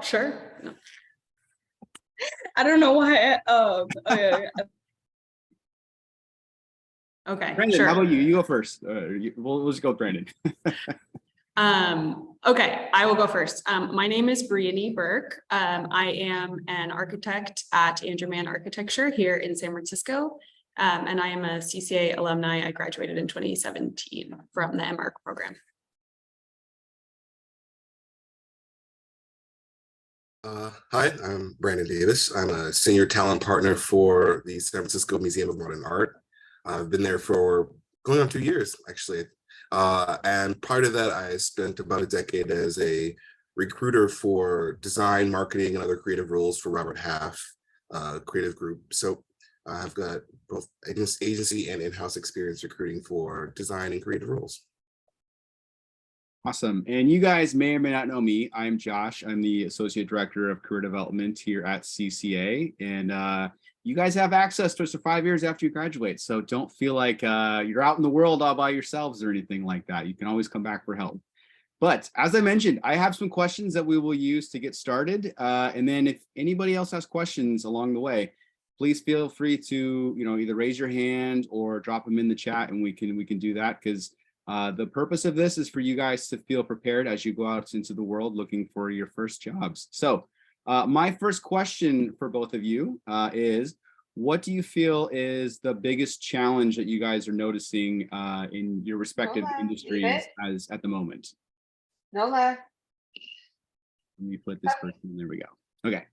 sure. No. I don't know why. Okay, Brandon, sure. how about you? You go first. We'll just go with Brandon. Okay, I will go first. My name is Bryany Burke. I am an architect at Mann Architecture here in San Francisco. And I am a CCA alumni. I graduated in 2017 from the MArch program. Hi, I'm Brandon Davis. I'm a senior talent partner for the San Francisco Museum of Modern Art. I've been there for going on 2 years, actually. And part of that, I spent about a decade as a recruiter for design, marketing, and other creative roles for Robert Half creative group. So I've got both agency and in-house experience recruiting for design and creative roles. Awesome. And you guys may or may not know me. I'm Josh. I'm the Associate Director of Career Development here at CCA. And you guys have access to us for 5 years after you graduate. So don't feel like you're out in the world all by yourselves or anything like that. You can always come back for help. But as I mentioned, I have some questions that we will use to get started. And then if anybody else has questions along the way, please feel free to, either raise your hand or drop them in the chat, and we can do that, because the purpose of this is for you guys to feel prepared as you go out into the world looking for your first jobs. So my first question for both of you is, what do you feel is the biggest challenge that you guys are noticing in your respective industries as at the moment? Nola. Let me put this person, there we go. Okay.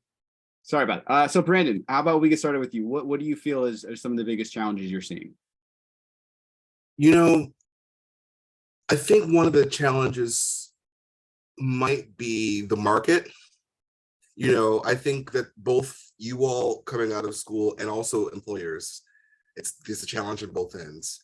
Sorry about it. So Brandon, how about we get started with you? What do you feel are some of the biggest challenges you're seeing? I think one of the challenges might be the market. I think that both you all coming out of school and also employers, it's a challenge on both ends.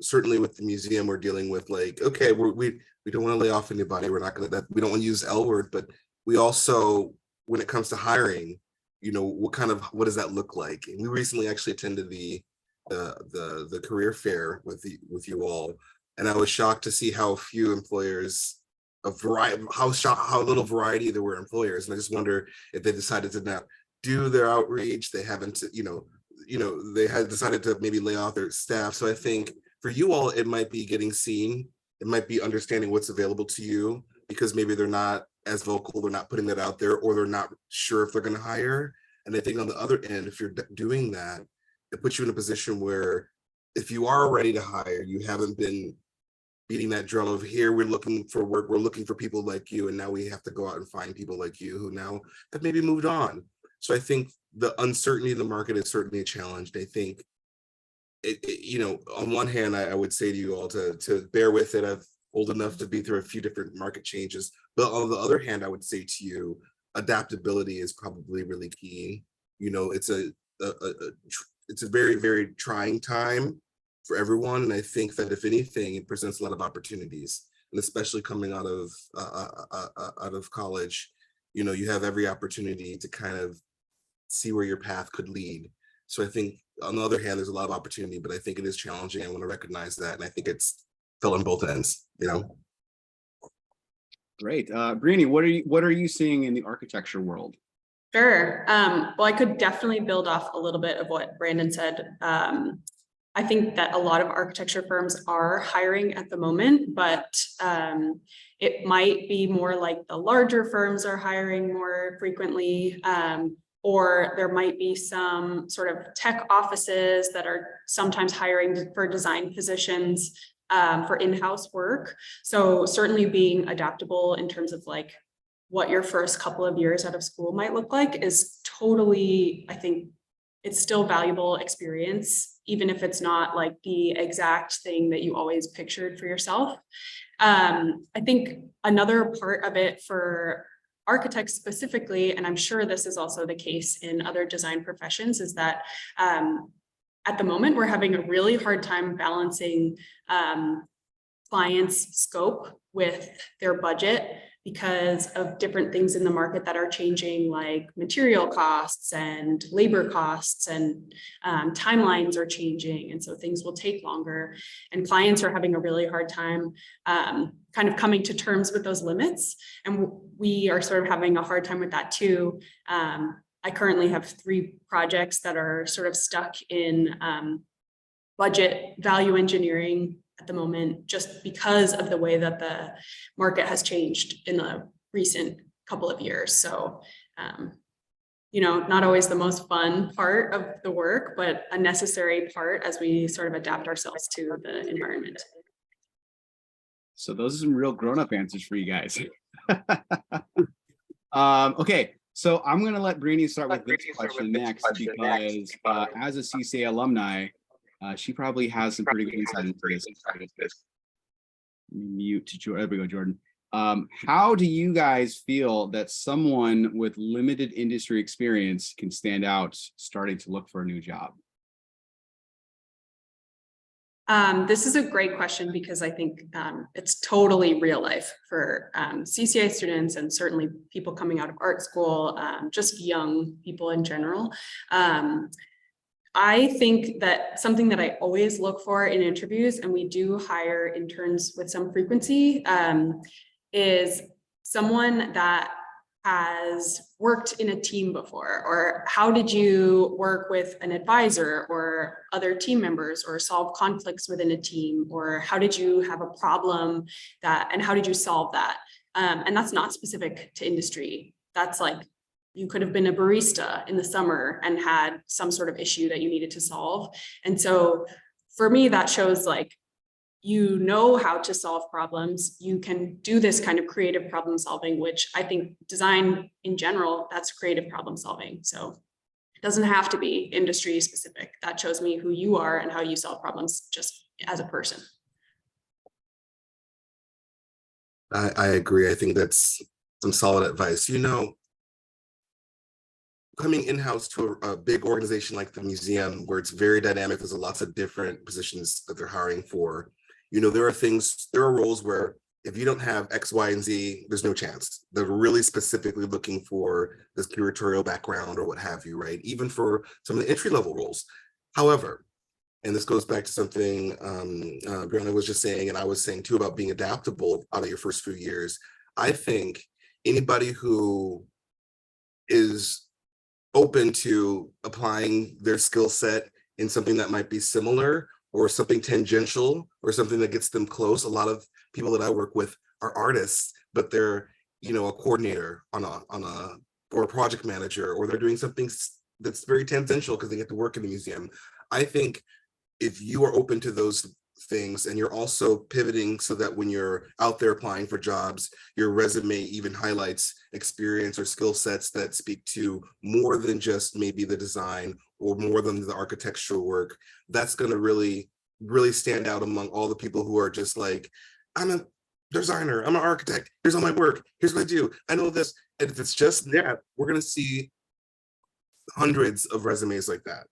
Certainly with the museum, we're dealing with okay, we don't want to lay off anybody. We're not going to, we don't want to use L word, but we also, when it comes to hiring, what does that look like? And we recently actually attended the career fair with you all. And I was shocked to see how few employers, how little variety there were employers. And I just wonder if they decided to not do their outreach. They haven't, they had decided to maybe lay off their staff. So I think for you all, it might be getting seen. It might be understanding what's available to you, because maybe they're not as vocal, they're not putting that out there, or they're not sure if they're going to hire. And I think on the other end, if you're doing that, it puts you in a position where if you are ready to hire, you haven't been beating that drum of, here, we're looking for work, we're looking for people like you, and now we have to go out and find people like you who now have maybe moved on. So I think the uncertainty of the market is certainly a challenge. I think on one hand, I would say to you all to bear with it. I've old enough to be through a few different market changes, but on the other hand, I would say to you, adaptability is probably really key. It's a very, very trying time for everyone, and I think that if anything, it presents a lot of opportunities, and especially coming out of college, you have every opportunity to kind of see where your path could lead. So I think on the other hand, there's a lot of opportunity, but I think it is challenging. I want to recognize that, and I think it's felt on both ends. Great. Bryany, what are you seeing in the architecture world? Sure. Well, I could definitely build off a little bit of what Brandon said. I think that a lot of architecture firms are hiring at the moment, but it might be more like the larger firms are hiring more frequently, or there might be some sort of tech offices that are sometimes hiring for design positions for in-house work. So certainly being adaptable in terms of what your first couple of years out of school might look like is totally, I think it's still valuable experience, even if it's not the exact thing that you always pictured for yourself. I think another part of it for architects specifically, and I'm sure this is also the case in other design professions, is that at the moment, we're having a really hard time balancing clients' scope with their budget. because of different things in the market that are changing, like material costs and labor costs, and timelines are changing. And so things will take longer, and clients are having a really hard time kind of coming to terms with those limits. And we are sort of having a hard time with that too. I currently have 3 projects that are sort of stuck in budget value engineering at the moment, just because of the way that the market has changed in the recent couple of years. So, you know, not always the most fun part of the work, but a necessary part as we sort of adapt ourselves to the environment. So those are some real grown-up answers for you guys. Okay, so I'm going to let Bryany start with this question next, because as a CCA alumni, she probably has some pretty good insight into this. Mute to Jordan. There we go, Jordan. How do you guys feel that someone with limited industry experience can stand out starting to look for a new job? This is a great question, because I think it's totally real life for CCA students, and certainly people coming out of art school, just young people in general. I think that something that I always look for in interviews, and we do hire interns with some frequency, is someone that has worked in a team before, or how did you work with an advisor or other team members, or solve conflicts within a team, or how did you have a problem and how did you solve that? And that's not specific to industry. That's like, you could have been a barista in the summer and had some sort of issue that you needed to solve. And so for me, that shows like, you know how to solve problems. You can do this kind of creative problem solving, which I think design in general, that's creative problem solving. So it doesn't have to be industry specific. That shows me who you are and how you solve problems just as a person. I agree. I think that's some solid advice. You know, coming in-house to a big organization like the museum, where it's very dynamic, there's lots of different positions that they're hiring for. You know, there are roles where if you don't have X, Y, and Z, there's no chance. They're really specifically looking for this curatorial background or what have you, right? Even for some of the entry-level roles. However, and this goes back to something Bryany was just saying, and I was saying too, about being adaptable out of your first few years. I think anybody who is open to applying their skill set in something that might be similar, or something tangential, or something that gets them close. A lot of people that I work with are artists, but they're, you know, a coordinator or a project manager, or they're doing something that's very tangential because they get to work in the museum. I think if you are open to those things, and you're also pivoting so that when you're out there applying for jobs, your resume even highlights experience or skill sets that speak to more than just maybe the design or more than the architectural work, that's going to really, really stand out among all the people who are just like, I'm a designer, I'm an architect, here's all my work, here's what I do, I know this. And if it's just that, we're going to see hundreds of resumes like that.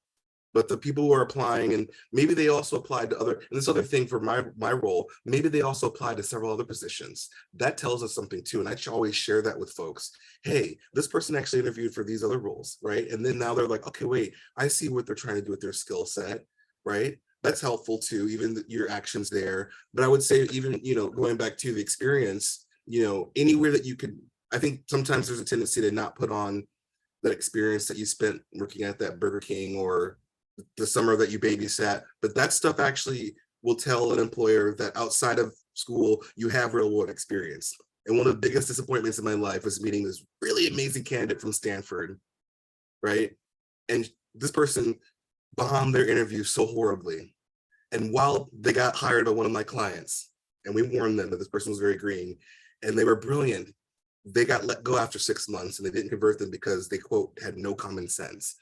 But the people who are applying, and maybe they also applied to other, and this other thing for my role, maybe they also applied to several other positions. That tells us something too. And I should always share that with folks. Hey, this person actually interviewed for these other roles, right? And then now they're like, okay, wait, I see what they're trying to do with their skill set, right? That's helpful too, even your actions there. But I would say even, you know, going back to the experience, you know, anywhere that you could, I think sometimes there's a tendency to not put on that experience that you spent working at that Burger King or the summer that you babysat, but that stuff actually will tell an employer that outside of school, you have real world experience. And one of the biggest disappointments in my life was meeting this really amazing candidate from Stanford, right? And this person bombed their interview so horribly. And while they got hired by one of my clients, and we warned them that this person was very green, and they were brilliant, they got let go after 6 months, and they didn't convert them because they, quote, had no common sense.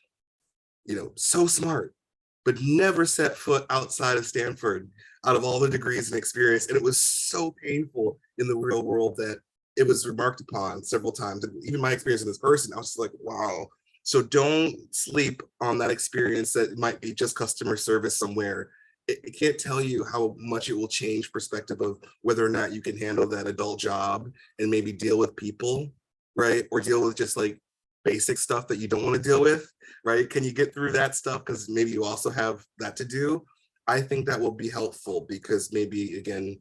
You know, so smart, but never set foot outside of Stanford out of all the degrees and experience. And it was so painful in the real world that it was remarked upon several times. And even my experience in this person, I was just like, wow. So don't sleep on that experience that might be just customer service somewhere. it can't tell you how much it will change perspective of whether or not you can handle that adult job and maybe deal with people, right? Or deal with just like basic stuff that you don't want to deal with, right? Can you get through that stuff? Because maybe you also have that to do. I think that will be helpful because maybe, again,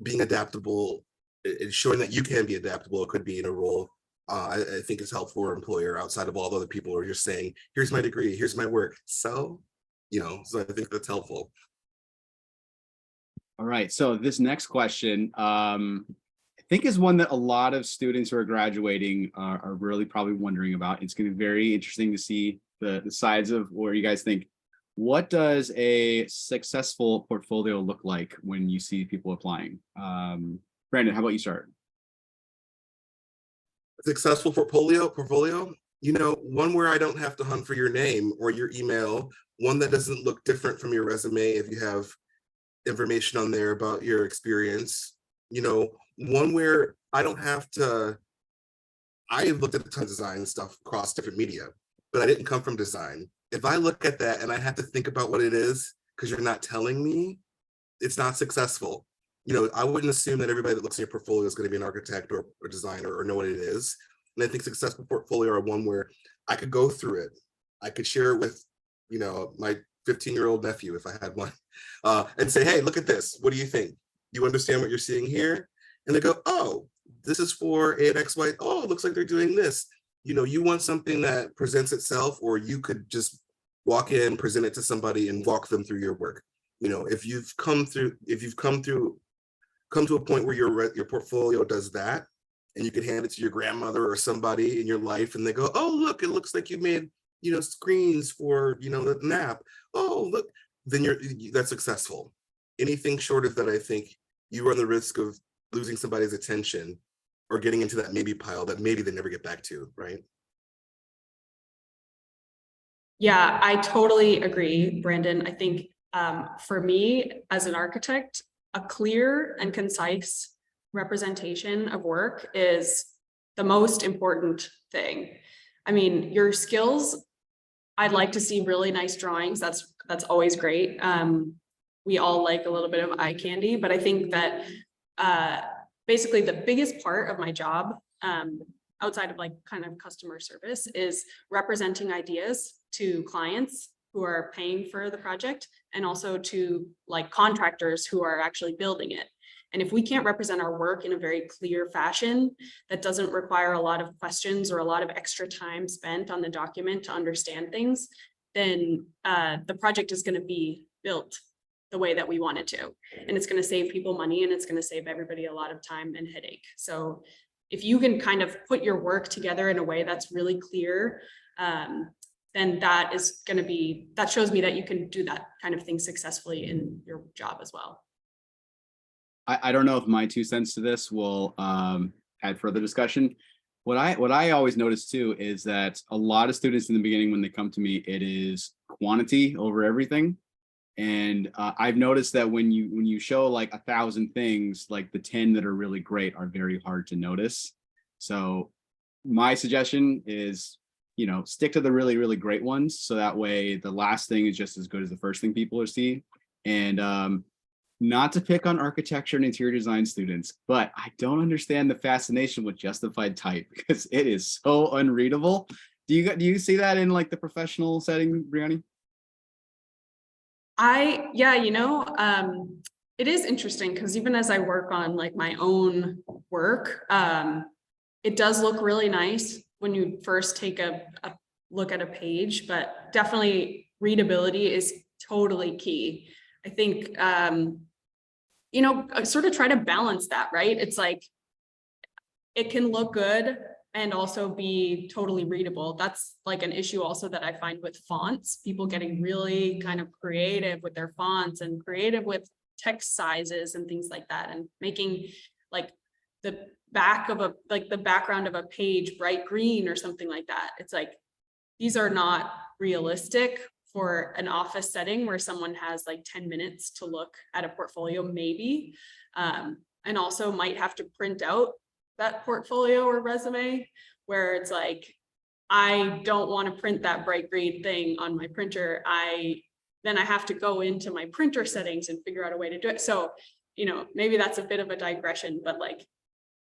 being adaptable and showing that you can be adaptable could be in a role. I think is helpful for an employer outside of all the other people who are just saying, here's my degree, here's my work. So, so I think that's helpful. All right, so this next question, I think is one that a lot of students who are graduating are really probably wondering about. It's going to be very interesting to see the sides of where you guys think. What does a successful portfolio look like when you see people applying? Brandon, how about you start? Successful portfolio, one where I don't have to hunt for your name or your email, one that doesn't look different from your resume if you have information on there about your experience, one where I don't have to. I looked at a ton of design stuff across different media, but I didn't come from design. If I look at that and I have to think about what it is because you're not telling me, it's not successful. I wouldn't assume that everybody that looks at your portfolio is going to be an architect or designer or know what it is. And I think successful portfolio are one where I could go through it. I could share it with, my 15-year-old nephew if I had one, and say, hey, look at this. What do you think? You understand what you're seeing here? And they go, oh, this is for an XY. Oh, it looks like they're doing this. You want something that presents itself, or you could just walk in, present it to somebody and walk them through your work. If you've come to a point where your portfolio does that, and you can hand it to your grandmother or somebody in your life, and they go, oh, look, it looks like you made, screens for, the nap. Oh, look, then that's successful. Anything short of that, I think you run the risk of losing somebody's attention or getting into that maybe pile that maybe they never get back to, right? Yeah, I totally agree, Brandon. I think for me as an architect, a clear and concise representation of work is the most important thing. I mean, your skills, I'd like to see really nice drawings. That's always great. We all like a little bit of eye candy, but I think that basically the biggest part of my job, outside of like kind of customer service, is representing ideas to clients who are paying for the project and also to like contractors who are actually building it. And if we can't represent our work in a very clear fashion that doesn't require a lot of questions or a lot of extra time spent on the document to understand things, then the project is going to be built the way that we want it to. And it's going to save people money, and it's going to save everybody a lot of time and headache. So if you can kind of put your work together in a way that's really clear, then that shows me that you can do that kind of thing successfully in your job as well. I don't know if my 2 cents to this will add further discussion. What I always notice too is that a lot of students in the beginning, when they come to me, it is quantity over everything. And I've noticed that when you show like 1,000 things, like the 10 that are really great are very hard to notice. So my suggestion is, stick to the really, really great ones. So that way the last thing is just as good as the first thing people are seeing. And not to pick on architecture and interior design students, but I don't understand the fascination with justified type because it is so unreadable. Do you see that in like the professional setting, Bryany? It is interesting because even as I work on like my own work, it does look really nice when you first take a look at a page, but definitely readability is totally key. I think, sort of try to balance that, right? It's like, it can look good and also be totally readable. That's like an issue also that I find with fonts, people getting really kind of creative with their fonts and creative with text sizes and things like that, and making like the background of a page bright green or something like that. It's like, these are not realistic for an office setting where someone has like 10 minutes to look at a portfolio maybe, and also might have to print out that portfolio or resume, where it's like, I don't want to print that bright green thing on my printer. then I have to go into my printer settings and figure out a way to do it. So, maybe that's a bit of a digression, but like,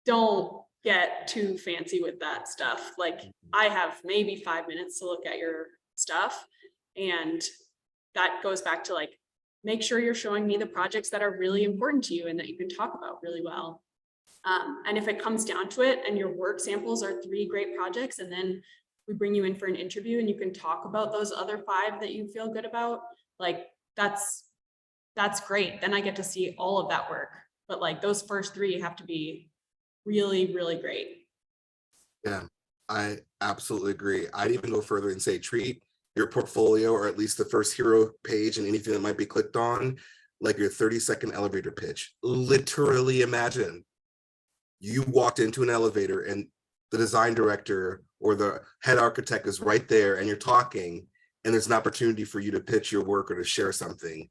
don't get too fancy with that stuff. Like, I have maybe 5 minutes to look at your stuff. And that goes back to like, make sure you're showing me the projects that are really important to you and that you can talk about really well. And if it comes down to it and your work samples are 3 great projects, and then we bring you in for an interview and you can talk about those other 5 that you feel good about, like that's great. Then I get to see all of that work. But like, those first 3 have to be really, really great. Yeah, I absolutely agree. I'd even go further and say treat your portfolio, or at least the first hero page and anything that might be clicked on, like your 30-second elevator pitch. Literally imagine you walked into an elevator and the design director or the head architect is right there and you're talking, and there's an opportunity for you to pitch your work or to share something.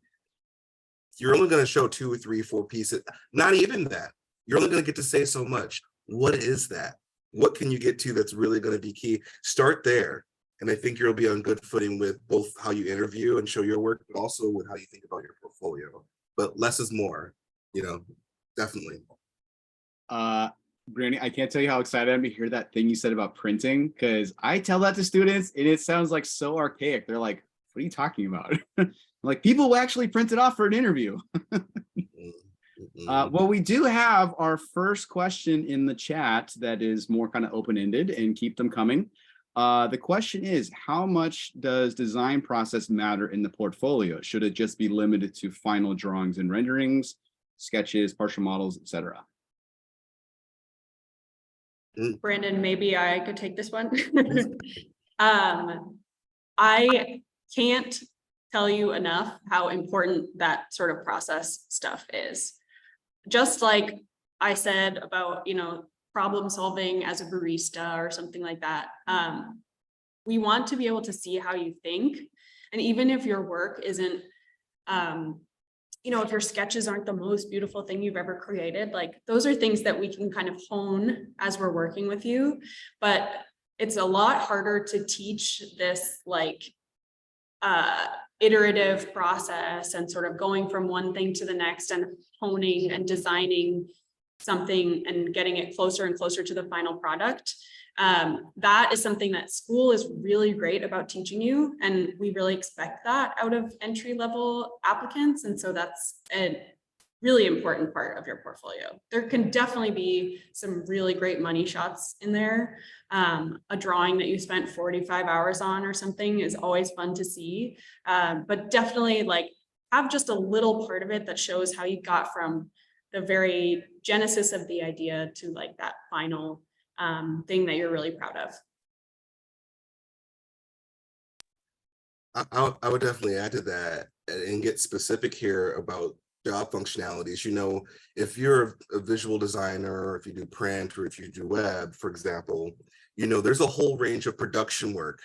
You're only going to show 2 or 3, 4 pieces, not even that. You're only going to get to say so much. What is that? What can you get to that's really going to be key? Start there. And I think you'll be on good footing with both how you interview and show your work, but also with how you think about your portfolio. But less is more, definitely. Bryany, I can't tell you how excited I am to hear that thing you said about printing, because I tell that to students and it sounds like so archaic. They're like, what are you talking about? Like, people will actually print it off for an interview. Well, we do have our first question in the chat that is more kind of open-ended, and keep them coming. The question is, how much does design process matter in the portfolio? Should it just be limited to final drawings and renderings, sketches, partial models, etc.? Brandon, maybe I could take this one. I can't tell you enough how important that sort of process stuff is. Just like I said about, problem solving as a barista or something like that. We want to be able to see how you think. And even if your work isn't, if your sketches aren't the most beautiful thing you've ever created, like, those are things that we can kind of hone as we're working with you. But it's a lot harder to teach this like iterative process and sort of going from one thing to the next and honing and designing something and getting it closer and closer to the final product. That is something that school is really great about teaching you, and we really expect that out of entry-level applicants. And so that's a really important part of your portfolio. There can definitely be some really great money shots in there. A drawing that you spent 45 hours on or something is always fun to see, but definitely like have just a little part of it that shows how you got from the very genesis of the idea to like that final thing that you're really proud of. I would definitely add to that and get specific here about job functionalities. If you're a visual designer, or if you do print, or if you do web, for example, there's a whole range of production work.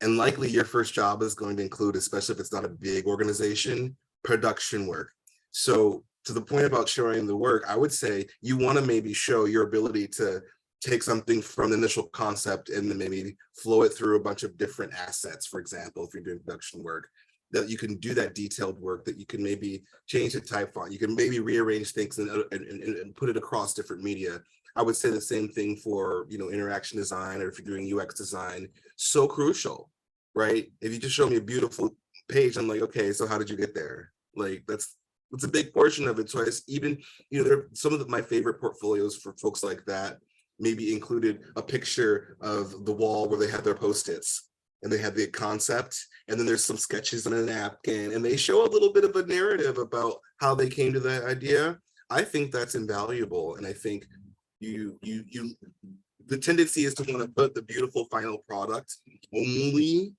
And likely your first job is going to include, especially if it's not a big organization, production work. So to the point about showing the work, I would say you want to maybe show your ability to take something from the initial concept and then maybe flow it through a bunch of different assets. For example, if you're doing production work, that you can do that detailed work, that you can maybe change the type font, you can maybe rearrange things and put it across different media. I would say the same thing for, interaction design, or if you're doing UX design. So crucial, right? If you just show me a beautiful page, I'm like, okay, so how did you get there? Like, that's a big portion of it. So even, some of my favorite portfolios for folks like that maybe included a picture of the wall where they had their Post-its and they had the concept, and then there's some sketches on a napkin, and they show a little bit of a narrative about how they came to that idea. I think that's invaluable. And I think the tendency is to want to put the beautiful final product only.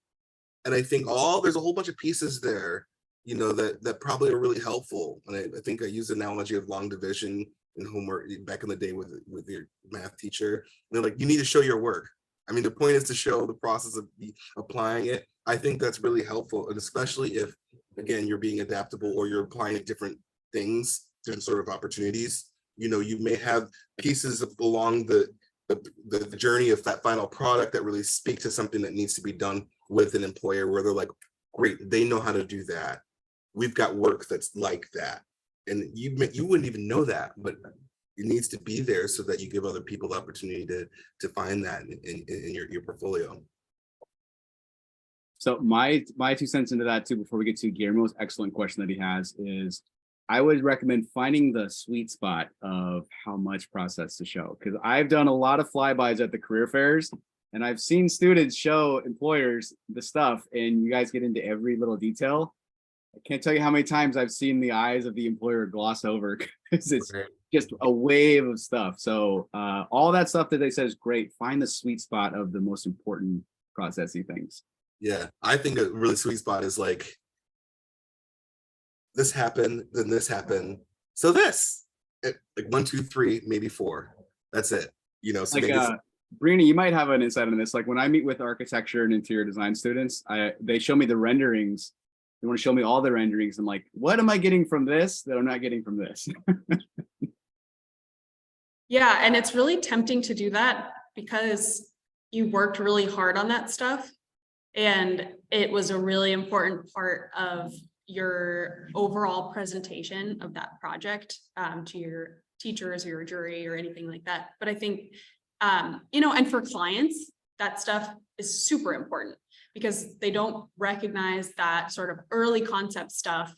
And I think there's a whole bunch of pieces there, that probably are really helpful. And I think I use the analogy of long division in homework back in the day with your math teacher. They're like, you need to show your work. I mean, the point is to show the process of applying it. I think that's really helpful. And especially if, again, you're being adaptable or you're applying different things, different sort of opportunities. You may have pieces along the journey of that final product that really speak to something that needs to be done with an employer, where they're like, great, they know how to do that. We've got work that's like that. And you wouldn't even know that, but it needs to be there so that you give other people the opportunity to find that in your portfolio. So my 2 cents into that too, before we get to Guillermo's excellent question that he has, is I would recommend finding the sweet spot of how much process to show. Because I've done a lot of flybys at the career fairs, and I've seen students show employers the stuff, and you guys get into every little detail. I can't tell you how many times I've seen the eyes of the employer gloss over because it's just a wave of stuff. So all that stuff that they said is great. Find the sweet spot of the most important processy things. Yeah, I think a really sweet spot is like, this happened, then this happened. So this, like 1, 2, 3, maybe 4. That's it. You know, so like Bryany, you might have an insight on this. Like when I meet with architecture and interior design students, they show me the renderings. They want to show me all the renderings. I'm like, what am I getting from this that I'm not getting from this? Yeah, and it's really tempting to do that because you worked really hard on that stuff. And it was a really important part of your overall presentation of that project to your teachers or your jury or anything like that. But I think, and for clients, that stuff is super important because they don't recognize that sort of early concept stuff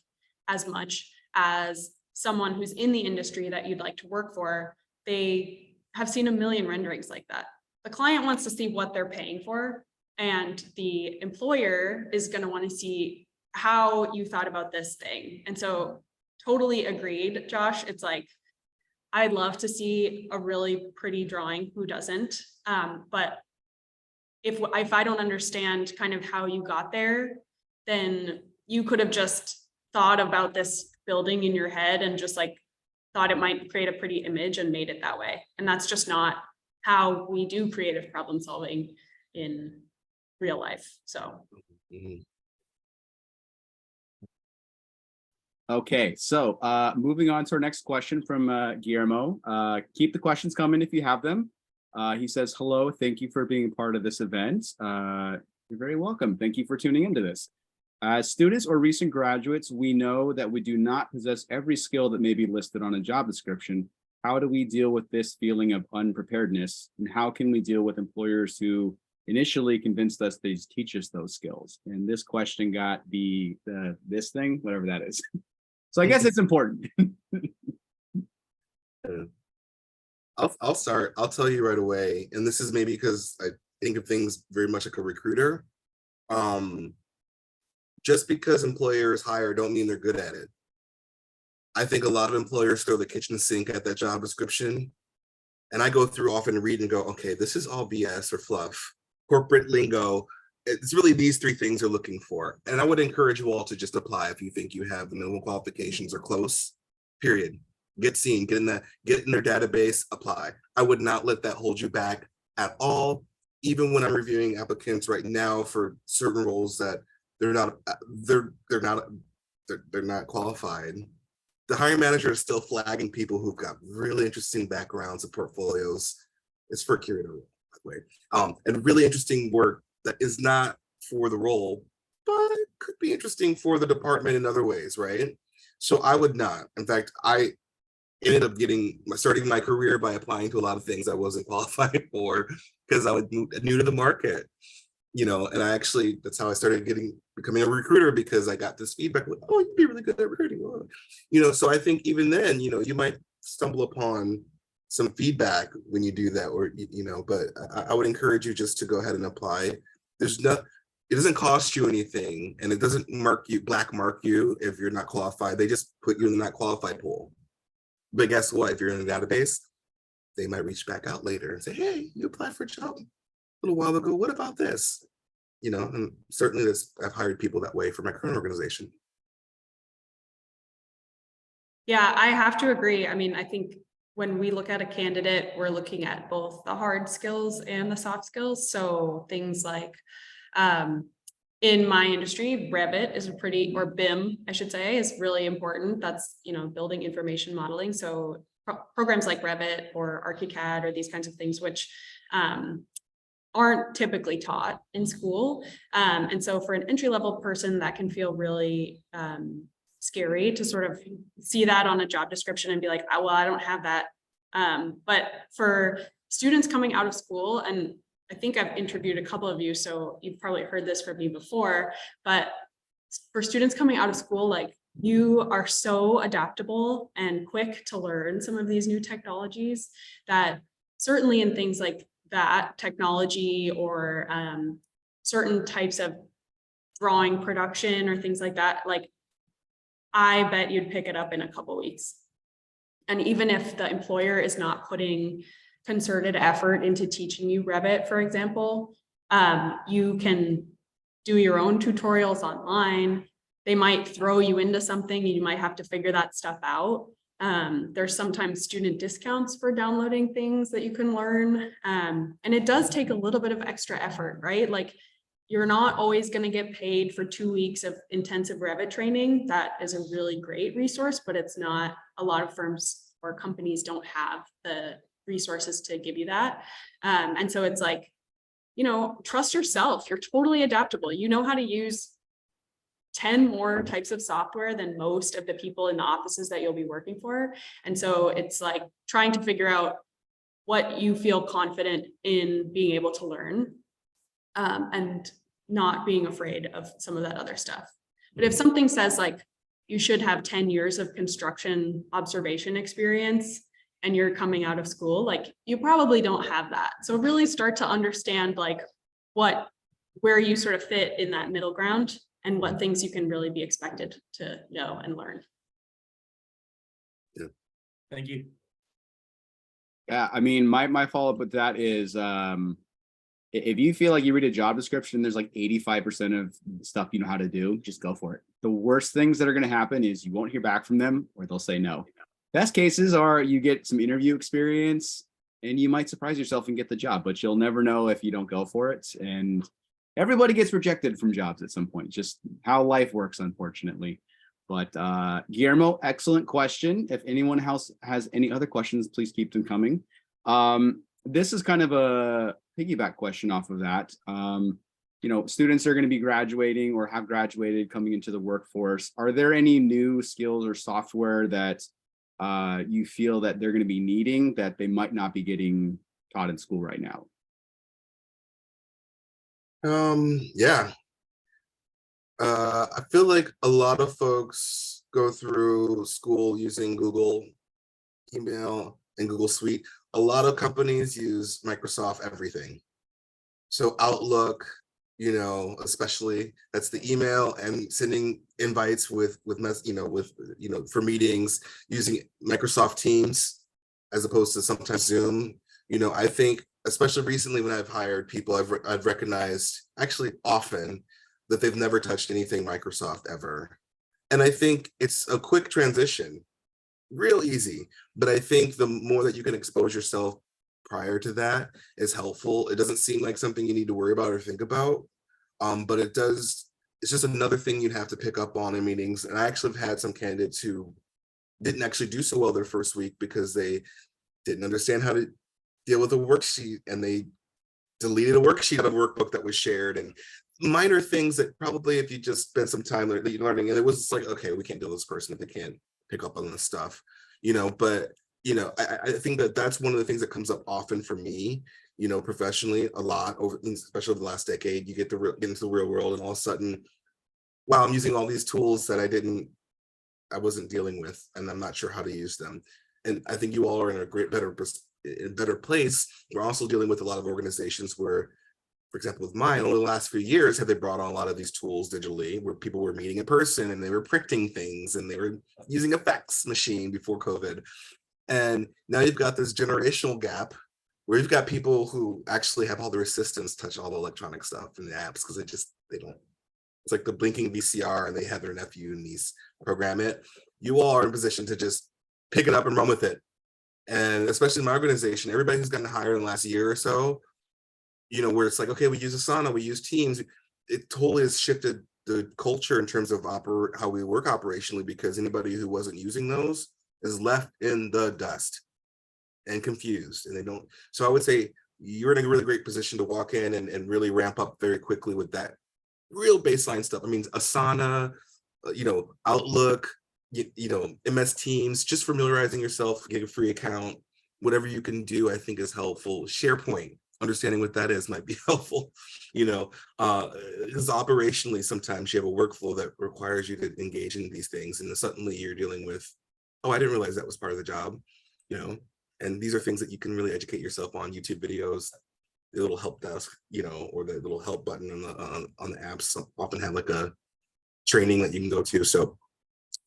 as much as someone who's in the industry that you'd like to work for. They have seen a million renderings like that. The client wants to see what they're paying for, and the employer is going to want to see how you thought about this thing. And so totally agreed, Josh. It's like, I'd love to see a really pretty drawing. Who doesn't? But if I don't understand kind of how you got there, then you could have just thought about this building in your head and just like thought it might create a pretty image and made it that way. And that's just not how we do creative problem solving in real life. So. Okay, so moving on to our next question from Guillermo. Keep the questions coming if you have them. He says, hello, thank you for being a part of this event. You're very welcome. Thank you for tuning into this. As students or recent graduates, we know that we do not possess every skill that may be listed on a job description. How do we deal with this feeling of unpreparedness? And how can we deal with employers who initially convinced us they teach us those skills? And this question got this thing, whatever that is. So I guess it's important. I'll start. I'll tell you right away. And this is maybe because I think of things very much like a recruiter. Just because employers hire don't mean they're good at it. I think a lot of employers throw the kitchen sink at that job description. And I go through often and read and go, okay, this is all BS or fluff. Corporate lingo. It's really these 3 things they're looking for. And I would encourage you all to just apply if you think you have the minimum qualifications or close, period. Get seen, get in their database, apply. I would not let that hold you back at all. Even when I'm reviewing applicants right now for certain roles that they're not qualified. The hiring manager is still flagging people who've got really interesting backgrounds and portfolios. It's for a curator, by the way. And really interesting work that is not for the role, but could be interesting for the department in other ways, right? So I would not. In fact, I ended up starting my career by applying to a lot of things I wasn't qualified for because I was new to the market, and I actually, that's how I started becoming a recruiter, because I got this feedback, like, oh, you'd be really good at recruiting. So I think even then, you might stumble upon some feedback when you do that, or, but I would encourage you just to go ahead and apply. It doesn't cost you anything, and it doesn't black mark you if you're not qualified. They just put you in the not qualified pool. But guess what? If you're in a database, they might reach back out later and say, hey, you applied for a job a little while ago. What about this? And certainly I've hired people that way for my current organization. Yeah, I have to agree. I mean, I think when we look at a candidate, we're looking at both the hard skills and the soft skills. So things like, in my industry, Revit is or BIM, I should say, is really important. That's, building information modeling. So programs like Revit or ArchiCAD or these kinds of things, which aren't typically taught in school. And so for an entry-level person, that can feel really scary to sort of see that on a job description and be like, oh, well, I don't have that. But for students coming out of school, and I think I've interviewed a couple of you, so you've probably heard this from me before, but for students coming out of school, like, you are so adaptable and quick to learn some of these new technologies that certainly in things like that technology or certain types of drawing production or things like that, like, I bet you'd pick it up in a couple weeks. And even if the employer is not putting concerted effort into teaching you Revit, for example, you can do your own tutorials online. They might throw you into something and you might have to figure that stuff out. There's sometimes student discounts for downloading things that you can learn. And it does take a little bit of extra effort, right? Like, you're not always going to get paid for 2 weeks of intensive Revit training. That is a really great resource, but it's not, a lot of firms or companies don't have the resources to give you that. And so it's like, you know, trust yourself. You're totally adaptable. You know how to use 10 more types of software than most of the people in the offices that you'll be working for. And so it's like trying to figure out what you feel confident in being able to learn, and not being afraid of some of that other stuff. But if something says like, you should have 10 years of construction observation experience and you're coming out of school, like, you probably don't have that. So really start to understand like where you sort of fit in that middle ground and what things you can really be expected to know and learn. Yeah. Thank you. Yeah, I mean, my follow-up with that is, if you feel like you read a job description, there's like 85% of stuff you know how to do, just go for it. The worst things that are going to happen is you won't hear back from them, or they'll say no. Best cases are you get some interview experience and you might surprise yourself and get the job, but you'll never know if you don't go for it. And everybody gets rejected from jobs at some point, just how life works, unfortunately. But Guillermo, excellent question. If anyone else has any other questions, please keep them coming. This is kind of a piggyback question off of that. You know, students are going to be graduating or have graduated, coming into the workforce. Are there any new skills or software that you feel that they're going to be needing that they might not be getting taught in school right now? Yeah. I feel like a lot of folks go through school using Google email and Google Suite. A lot of companies use Microsoft everything. So Outlook, you know, especially that's the email and sending invites for meetings using Microsoft Teams as opposed to sometimes Zoom. You know, I think especially recently when I've hired people, I've recognized actually often that they've never touched anything Microsoft ever. And I think it's a quick transition, real easy. But I think the more that you can expose yourself prior to that is helpful. It doesn't seem like something you need to worry about or think about, but it does. It's just another thing you have to pick up on in meetings. And I actually have had some candidates who didn't actually do so well their first week because they didn't understand how to deal with a worksheet and they deleted a worksheet out of a workbook that was shared, and minor things that probably if you just spend some time learning, and it was like, okay, we can't deal with this person if they can't pick up on this stuff, you know. But you know, I think that that's one of the things that comes up often for me, you know, professionally a lot over, especially over the last decade. You get into the real world and all of a sudden, wow, I'm using all these tools that I wasn't dealing with, and I'm not sure how to use them. And I think you all are in a better place. We're also dealing with a lot of organizations where, for example, with mine, over the last few years, have they brought on a lot of these tools digitally where people were meeting in person and they were printing things and they were using a fax machine before COVID. And now you've got this generational gap where you've got people who actually have all their assistants touch all the electronic stuff and the apps because they don't. It's like the blinking VCR and they have their nephew and niece program it. You all are in a position to just pick it up and run with it. And especially in my organization, everybody who's gotten hired in the last year or so, you know, where it's like, okay, we use Asana, we use Teams. It totally has shifted the culture in terms of how we work operationally, because anybody who wasn't using those is left in the dust and confused, and they don't. So I would say you're in a really great position to walk in and really ramp up very quickly with that real baseline stuff. I mean, Asana, Outlook, MS Teams, just familiarizing yourself, get a free account, whatever you can do, I think is helpful. SharePoint, understanding what that is might be helpful. Because operationally, sometimes you have a workflow that requires you to engage in these things, and then suddenly you're dealing with, oh, I didn't realize that was part of the job, and these are things that you can really educate yourself on. YouTube videos, the little help desk, or the little help button on the apps often have like a training that you can go to. So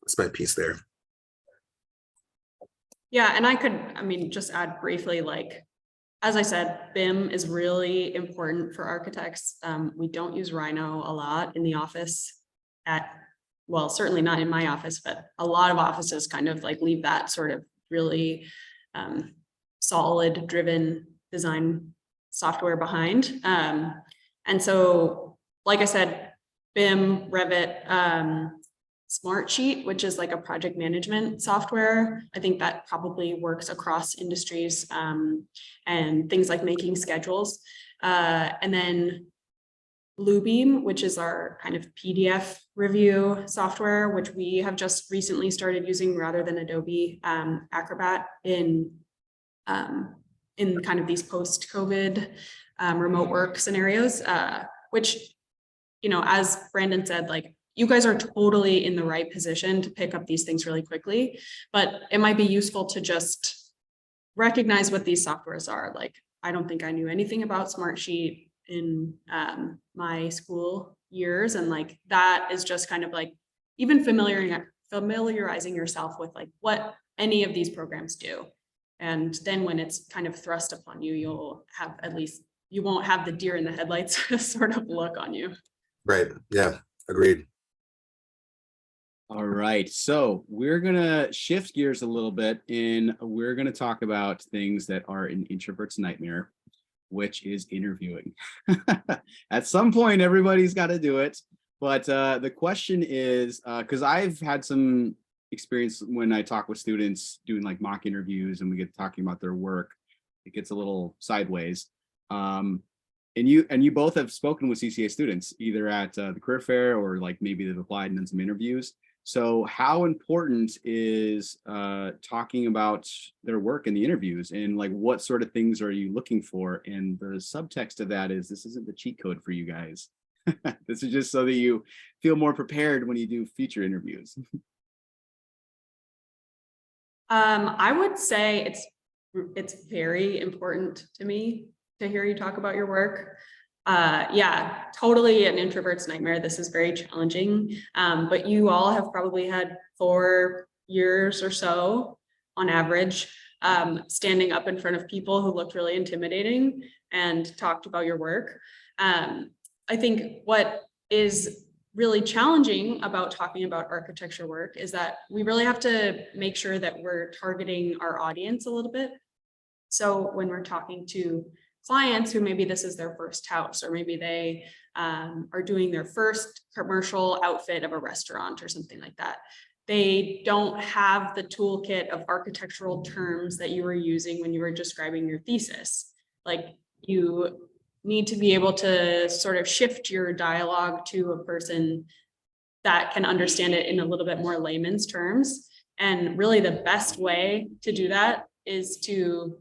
that's my piece there. Yeah, and I mean, just add briefly, like, as I said, BIM is really important for architects. We don't use Rhino a lot in the office well, certainly not in my office, but a lot of offices kind of like leave that sort of really solid driven design software behind. And so, like I said, BIM, Revit, Smartsheet, which is like a project management software. I think that probably works across industries, and things like making schedules. And then Bluebeam, which is our kind of PDF review software, which we have just recently started using rather than Adobe Acrobat in kind of these post-COVID remote work scenarios, which, as Brandon said, like, you guys are totally in the right position to pick up these things really quickly, but it might be useful to just recognize what these softwares are. Like, I don't think I knew anything about Smartsheet in my school years. And like, that is just kind of like, even familiarizing yourself with like what any of these programs do. And then when it's kind of thrust upon you, you'll have, at least you won't have the deer in the headlights sort of look on you. Right. Yeah. Agreed. All right, so we're gonna shift gears a little bit, and we're gonna talk about things that are an introvert's nightmare, which is interviewing. At some point, everybody's got to do it. But the question is, because I've had some experience when I talk with students doing like mock interviews and we get talking about their work, it gets a little sideways. And you both have spoken with CCA students, either at the career fair or like maybe they've applied and done some interviews. So how important is talking about their work in the interviews, and like what sort of things are you looking for? And the subtext of that is, this isn't the cheat code for you guys. This is just so that you feel more prepared when you do future interviews. I would say it's very important to me to hear you talk about your work. Yeah, totally an introvert's nightmare. This is very challenging, but you all have probably had 4 years or so on average standing up in front of people who looked really intimidating and talked about your work. I think what is really challenging about talking about architecture work is that we really have to make sure that we're targeting our audience a little bit. So when we're talking to clients who maybe this is their first house, or maybe they are doing their first commercial outfit of a restaurant or something like that, they don't have the toolkit of architectural terms that you were using when you were describing your thesis. Like, you need to be able to sort of shift your dialogue to a person that can understand it in a little bit more layman's terms. And really the best way to do that is to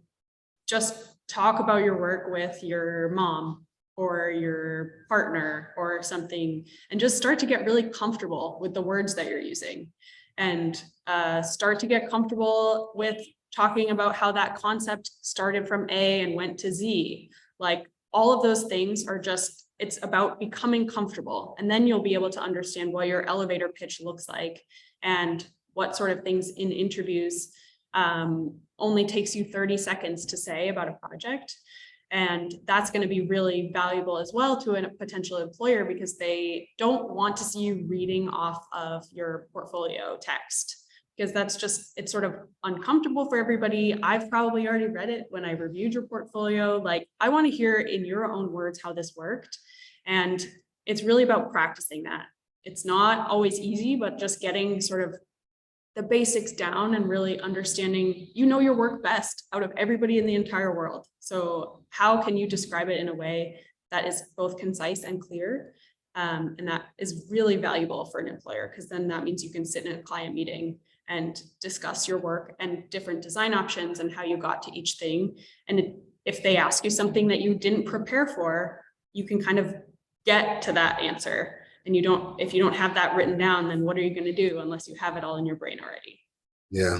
just talk about your work with your mom or your partner or something, and just start to get really comfortable with the words that you're using, and start to get comfortable with talking about how that concept started from A and went to Z. Like, all of those things are just, it's about becoming comfortable, and then you'll be able to understand what your elevator pitch looks like and what sort of things in interviews only takes you 30 seconds to say about a project. And that's going to be really valuable as well to a potential employer, because they don't want to see you reading off of your portfolio text, because that's just, it's sort of uncomfortable for everybody. I've probably already read it when I reviewed your portfolio. Like, I want to hear in your own words how this worked. And it's really about practicing that. It's not always easy, but just getting sort of the basics down and really understanding, you know, your work best out of everybody in the entire world. So how can you describe it in a way that is both concise and clear? And that is really valuable for an employer, because then that means you can sit in a client meeting and discuss your work and different design options and how you got to each thing. And if they ask you something that you didn't prepare for, you can kind of get to that answer. And if you don't have that written down, then what are you going to do unless you have it all in your brain already? Yeah,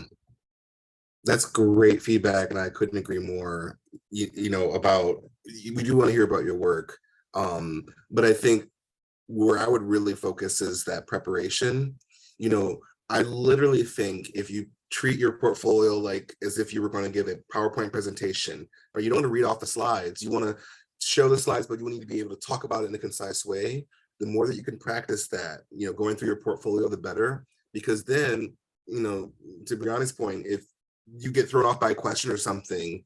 that's great feedback, and I couldn't agree more. You know, about, we do want to hear about your work, but I think where I would really focus is that preparation. You know, I literally think if you treat your portfolio like as if you were going to give a PowerPoint presentation, or you don't want to read off the slides, you want to show the slides, but you need to be able to talk about it in a concise way. The more that you can practice that, you know, going through your portfolio, the better, because then, you know, to Bryany's point, if you get thrown off by a question or something,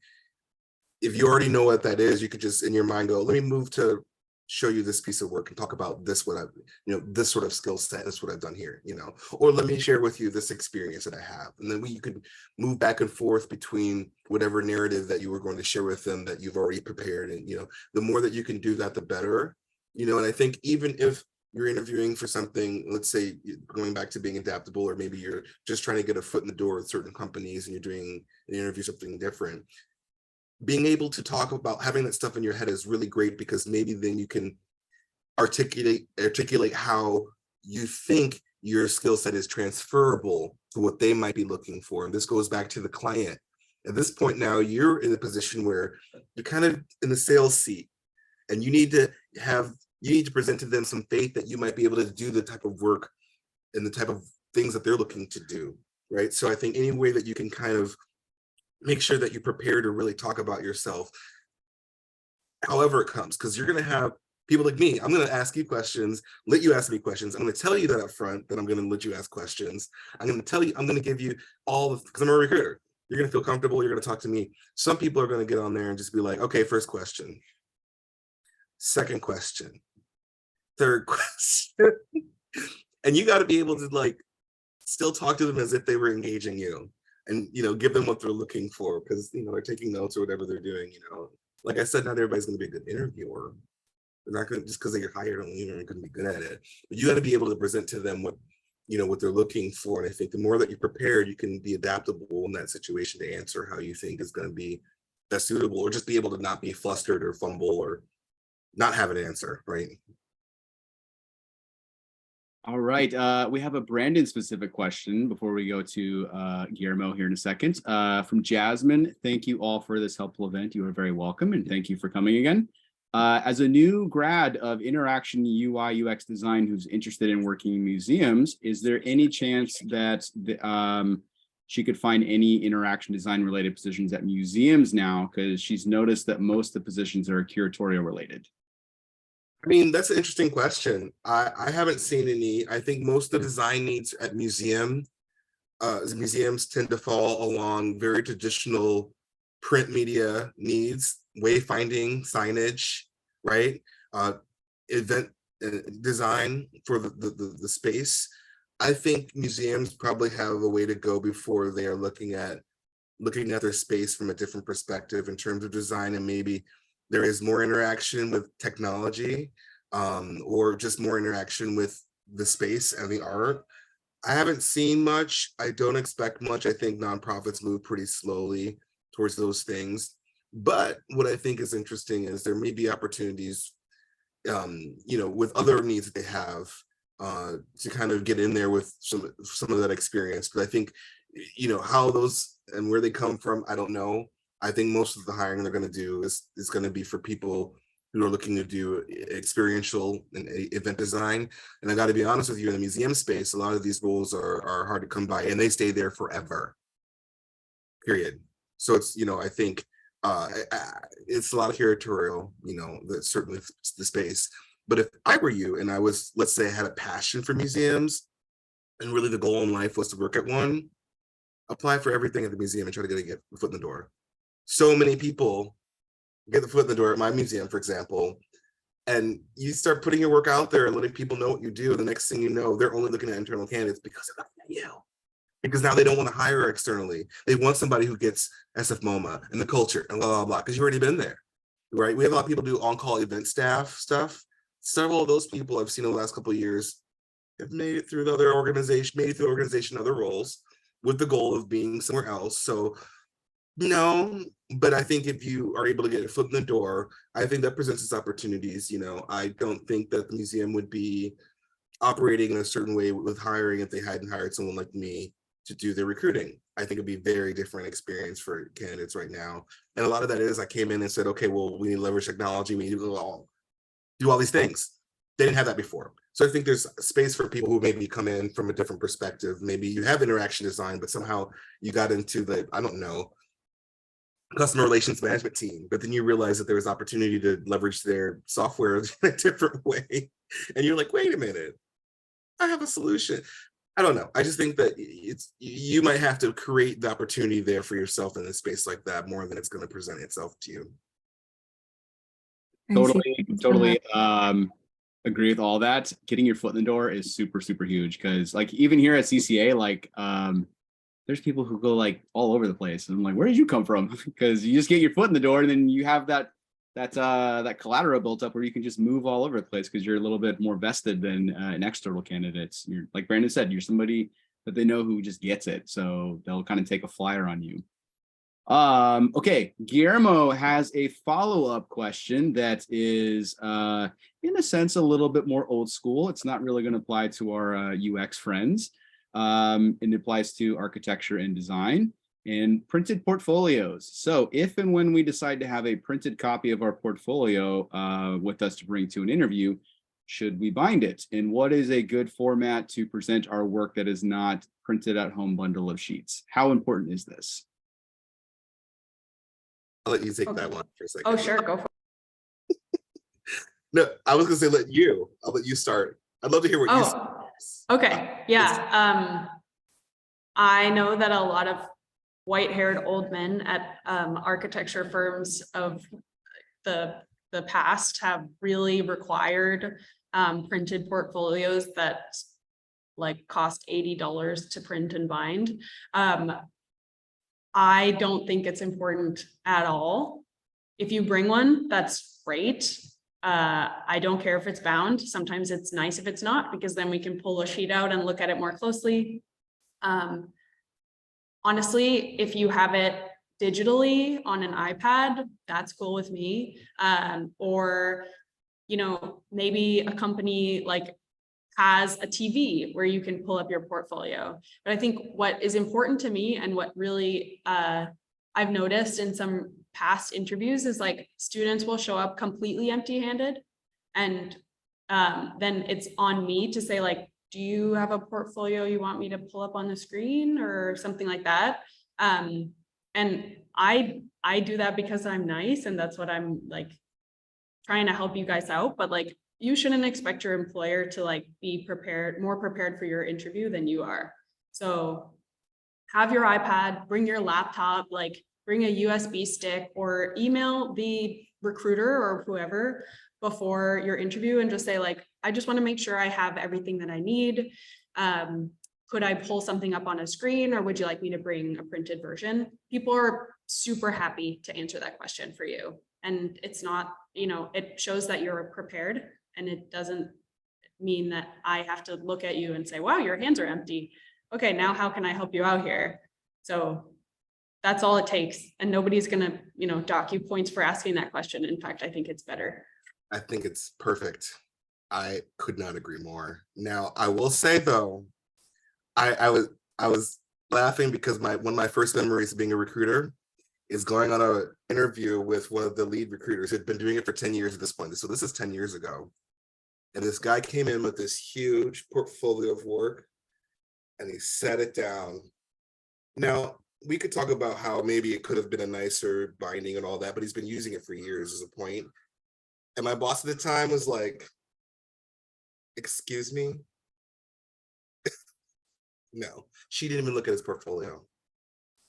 if you already know what that is, you could just in your mind go, let me move to show you this piece of work and talk about this, what I've, you know, this sort of skill set, that's what I've done here, you know, or let me share with you this experience that I have. And then you could move back and forth between whatever narrative that you were going to share with them that you've already prepared. And, you know, the more that you can do that, the better, you know. And I think even if you're interviewing for something, let's say going back to being adaptable, or maybe you're just trying to get a foot in the door with certain companies and you're doing an interview, something different, being able to talk about having that stuff in your head is really great, because maybe then you can articulate how you think your skill set is transferable to what they might be looking for. And this goes back to the client. At this point now, you're in a position where you're kind of in the sales seat, and you need to present to them some faith that you might be able to do the type of work and the type of things that they're looking to do, right? So I think any way that you can kind of make sure that you prepare to really talk about yourself, however it comes, because you're going to have people like me. I'm going to ask you questions, let you ask me questions. I'm going to tell you that up front, that I'm going to let you ask questions. I'm going to tell you, I'm going to give you all, because I'm a recruiter. You're going to feel comfortable. You're going to talk to me. Some people are going to get on there and just be like, okay, first question, second question, third question. And you got to be able to like still talk to them as if they were engaging you, and, you know, give them what they're looking for, because, you know, they're taking notes or whatever they're doing. You know, like I said, not everybody's going to be a good interviewer. They're not going to, just because they get hired on, you know, going to be good at it. But you got to be able to present to them what, you know, what they're looking for. And I think the more that you're prepared, you can be adaptable in that situation to answer how you think is going to be best suitable, or just be able to not be flustered or fumble or not have an answer, right? All right, we have a Brandon specific question before we go to Guillermo here in a second. From Jasmine, thank you all for this helpful event. You are very welcome, and thank you for coming again. As a new grad of interaction UI UX design who's interested in working in museums, is there any chance that she could find any interaction design related positions at museums now? Because she's noticed that most of the positions are curatorial related. I mean, that's an interesting question. I haven't seen any. I think most of the design needs at museums tend to fall along very traditional print media needs, wayfinding, signage, right? Event design for the space. I think museums probably have a way to go before they are looking at their space from a different perspective in terms of design, and maybe there is more interaction with technology, or just more interaction with the space and the art. I haven't seen much. I don't expect much. I think nonprofits move pretty slowly towards those things. But what I think is interesting is there may be opportunities, you know, with other needs that they have, to kind of get in there with some of that experience. But I think, you know, how those and where they come from, I don't know. I think most of the hiring they're going to do is going to be for people who are looking to do experiential and event design. And I got to be honest with you, in the museum space, a lot of these roles are hard to come by, and they stay there forever, period. So it's, you know, I think it's a lot of curatorial, you know, that's certainly the space. But if I were you and I was, let's say I had a passion for museums, and really the goal in life was to work at one, apply for everything at the museum and try to get a foot in the door. So many people get the foot in the door at my museum, for example, and you start putting your work out there and letting people know what you do. The next thing you know, they're only looking at internal candidates because of you. because now they don't want to hire externally. They want somebody who gets SFMoMA and the culture and blah, blah, blah, because you've already been there, right? We have a lot of people do on-call event staff stuff. Several of those people I've seen in the last couple of years have made it through the other organization, other roles with the goal of being somewhere else. So no, but I think if you are able to get a foot in the door, I think that presents its opportunities. I don't think that the museum would be operating in a certain way with hiring if they hadn't hired someone like me to do their recruiting. I think it'd be a very different experience for candidates right now. And a lot of that is I came in and said, okay, well, we need to leverage technology. We need to do all these things. They didn't have that before. So I think there's space for people who maybe come in from a different perspective. Maybe you have interaction design, but somehow you got into the, I don't know, customer relations management team, but then you realize that there was opportunity to leverage their software in a different way. And you're like, wait a minute, I have a solution. I don't know. I just think that you might have to create the opportunity there for yourself in a space like that more than it's going to present itself to you. Totally agree with all that. Getting your foot in the door is super, super huge, because like even here at CCA, like there's people who go like all over the place, and I'm like, where did you come from? Because you just get your foot in the door, and then you have that collateral built up where you can just move all over the place because you're a little bit more vested than an external candidates. You're, like Brandon said, you're somebody that they know who just gets it, so they'll kind of take a flyer on you. Okay, Guillermo has a follow-up question that is in a sense a little bit more old school. It's not really going to apply to our UX friends. It applies to architecture and design and printed portfolios. So if and when we decide to have a printed copy of our portfolio with us to bring to an interview, should we bind it? And what is a good format to present our work that is not printed at home bundle of sheets? How important is this? I'll let you take that one for a second. Oh, sure, go for it. No, I was gonna say I'll let you start. I'd love to hear what you say. Okay, yeah. I know that a lot of white-haired old men at architecture firms of the past have really required printed portfolios that like cost $80 to print and bind. I don't think it's important at all. If you bring one, that's great. I don't care if it's bound. Sometimes it's nice if it's not, because then we can pull a sheet out and look at it more closely. Honestly, if you have it digitally on an iPad, that's cool with me. Or, maybe a company like has a TV where you can pull up your portfolio. But I think what is important to me and what really I've noticed in some past interviews is like students will show up completely empty-handed, and then it's on me to say like, do you have a portfolio you want me to pull up on the screen or something like that? And I do that because I'm nice, and that's what I'm like trying to help you guys out. But like, you shouldn't expect your employer to like be more prepared for your interview than you are. So have your iPad, bring your laptop, like bring a USB stick, or email the recruiter or whoever before your interview and just say like, I just want to make sure I have everything that I need. Could I pull something up on a screen, or would you like me to bring a printed version? People are super happy to answer that question for you. And it's not, it shows that you're prepared, and it doesn't mean that I have to look at you and say, wow, your hands are empty. Okay, now how can I help you out here? So that's all it takes. And nobody's gonna, dock you points for asking that question. In fact, I think it's better. I think it's perfect. I could not agree more. Now, I will say though, I was laughing because one of my first memories of being a recruiter is going on an interview with one of the lead recruiters who had been doing it for 10 years at this point. So this is 10 years ago. And this guy came in with this huge portfolio of work, and he set it down. Now, we could talk about how maybe it could have been a nicer binding and all that, but he's been using it for years as a point. And my boss at the time was like, excuse me? No, she didn't even look at his portfolio.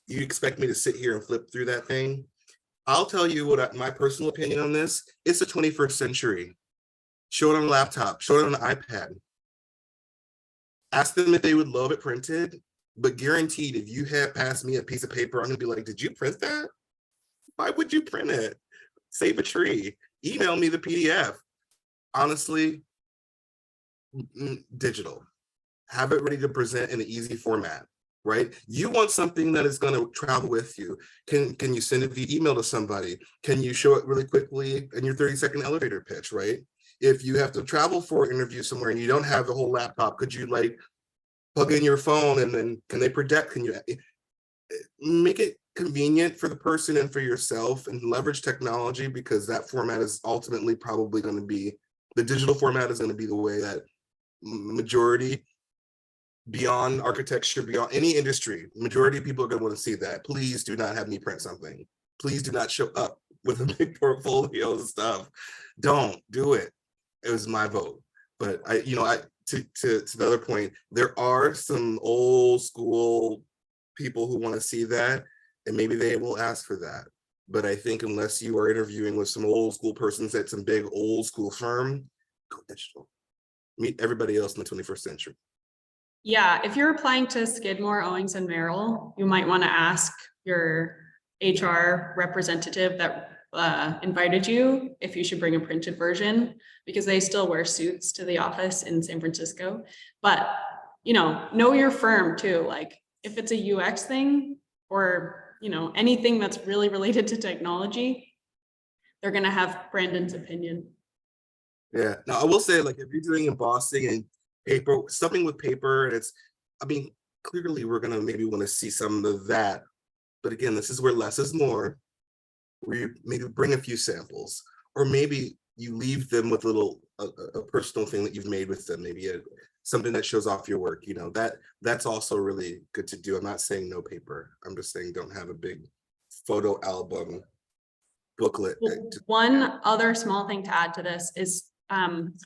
You expect me to sit here and flip through that thing? I'll tell you what my personal opinion on this. It's the 21st century. Show it on a laptop, show it on an iPad. Ask them if they would love it printed, but guaranteed, if you had passed me a piece of paper, I'm gonna be like, did you print that? Why would you print it? Save a tree. Email me the PDF. Honestly, digital. Have it ready to present in an easy format, right? You want something that is going to travel with you. Can you send it via email to somebody? Can you show it really quickly in your 30-second elevator pitch, right? If you have to travel for an interview somewhere and you don't have the whole laptop, could you like plug in your phone and then can they project? Can you make it convenient for the person and for yourself and leverage technology, because that format is ultimately probably going to be, the digital format is going to be the way that majority, beyond architecture, beyond any industry, majority of people are going to want to see that. Please do not have me print something. Please do not show up with a big portfolio of stuff. Don't do it. It was my vote. But to the other point, there are some old school people who want to see that, and maybe they will ask for that. But I think unless you are interviewing with some old school persons at some big old school firm, go digital. Meet everybody else in the 21st century. Yeah, if you're applying to Skidmore, Owings and Merrill, you might want to ask your HR representative that invited you if you should bring a printed version, because they still wear suits to the office in San Francisco. But know your firm too. Like if it's a UX thing or anything that's really related to technology, they're gonna have Brandon's opinion. Yeah. Now I will say, like, if you're doing embossing and paper, something with paper, and it's, I mean, clearly we're gonna maybe want to see some of that. But again, this is where less is more. Where you maybe bring a few samples, or maybe you leave them with a personal thing that you've made with them, maybe something that shows off your work. That's also really good to do. I'm not saying no paper. I'm just saying don't have a big photo album booklet. One other small thing to add to this is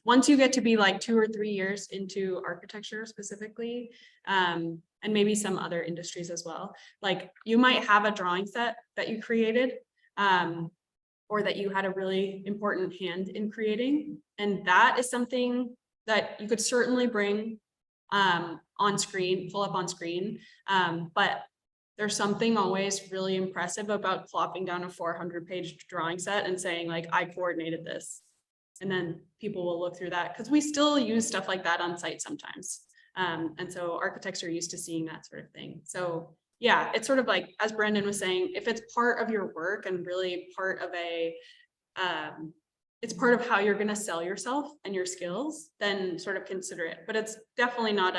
once you get to be like 2 or 3 years into architecture specifically, and maybe some other industries as well, like you might have a drawing set that you created, or that you had a really important hand in creating. And that is something that you could certainly bring on screen, pull up on screen. But there's something always really impressive about plopping down a 400-page drawing set and saying like, I coordinated this. And then people will look through that, because we still use stuff like that on site sometimes. And so architects are used to seeing that sort of thing. So yeah, it's sort of like, as Brandon was saying, if it's part of your work and really part of it's part of how you're going to sell yourself and your skills, then sort of consider it. But it's definitely not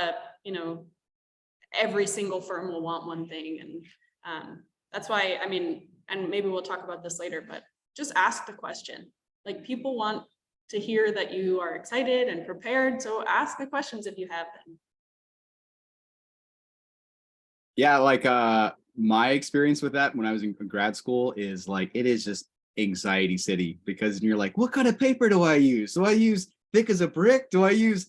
every single firm will want one thing. And that's why, and maybe we'll talk about this later, but just ask the question. Like, people want to hear that you are excited and prepared. So ask the questions if you have them. Yeah, like my experience with that when I was in grad school is like, it is just anxiety city, because you're like, what kind of paper do I use? Do I use thick as a brick? Do I use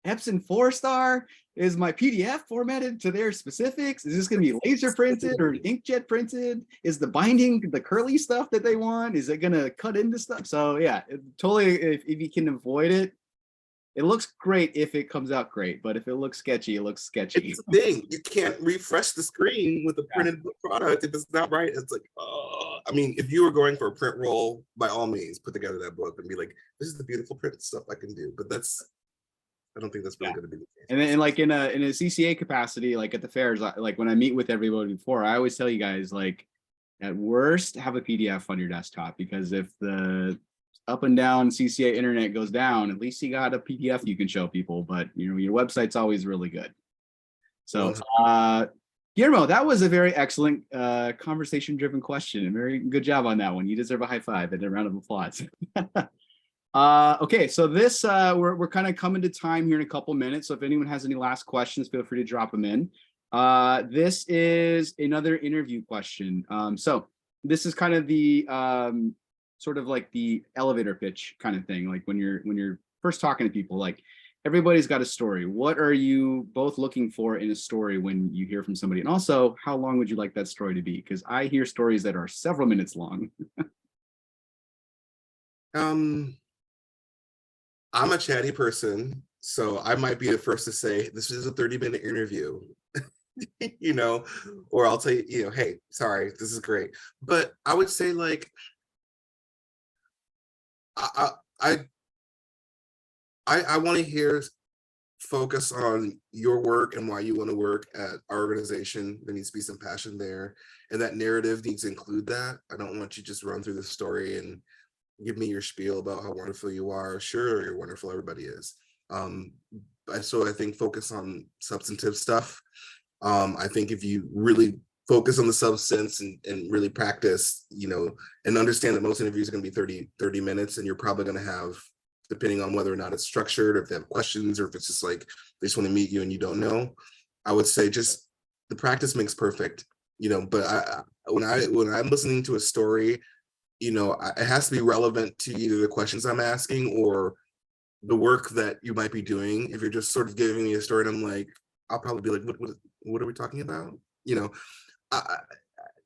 Epson 4-star? Is my PDF formatted to their specifics? Is this going to be laser printed or inkjet printed? Is the binding the curly stuff that they want? Is it going to cut into stuff? So yeah, totally. If you can avoid it, it looks great if it comes out great, but if it looks sketchy, it looks sketchy. It's the thing. You can't refresh the screen with a printed product if it's not right. It's like, oh, if you were going for a print roll, by all means, put together that book and be like, this is the beautiful print stuff I can do. But I don't think that's really going to be the case. And then like in a CCA capacity, like at the fairs, like when I meet with everybody before, I always tell you guys, like, at worst, have a PDF on your desktop, because if the up and down CCA internet goes down, at least you got a PDF you can show people. But your website's always really good. So Guillermo, that was a very excellent conversation driven question, and very good job on that one. You deserve a high five and a round of applause. Okay, so this we're kind of coming to time here in a couple minutes, so if anyone has any last questions, feel free to drop them in. This is another interview question. So this is kind of the sort of like the elevator pitch kind of thing, like when you're first talking to people, like, everybody's got a story. What are you both looking for in a story when you hear from somebody? And also, how long would you like that story to be? Because I hear stories that are several minutes long. I'm a chatty person, so I might be the first to say this is a 30-minute interview. you know, or I'll tell you, you know, hey, sorry, this is great. But I would say like, I I want to hear focus on your work and why you want to work at our organization. There needs to be some passion there, and that narrative needs to include that. I don't want you just run through the story and give me your spiel about how wonderful you are. Sure, you're wonderful, everybody is. um so I think focus on substantive stuff. I think if you really focus on the substance and really practice, you know, and understand that most interviews are going to be 30 minutes, and you're probably going to have, depending on whether or not it's structured, or if they have questions, or if it's just like they just want to meet you and you don't know, I would say just the practice makes perfect, you know. But when I'm listening to a story, you know, it has to be relevant to either the questions I'm asking or the work that you might be doing. If you're just sort of giving me a story and I'm like, I'll probably be like, what are we talking about? You know, I,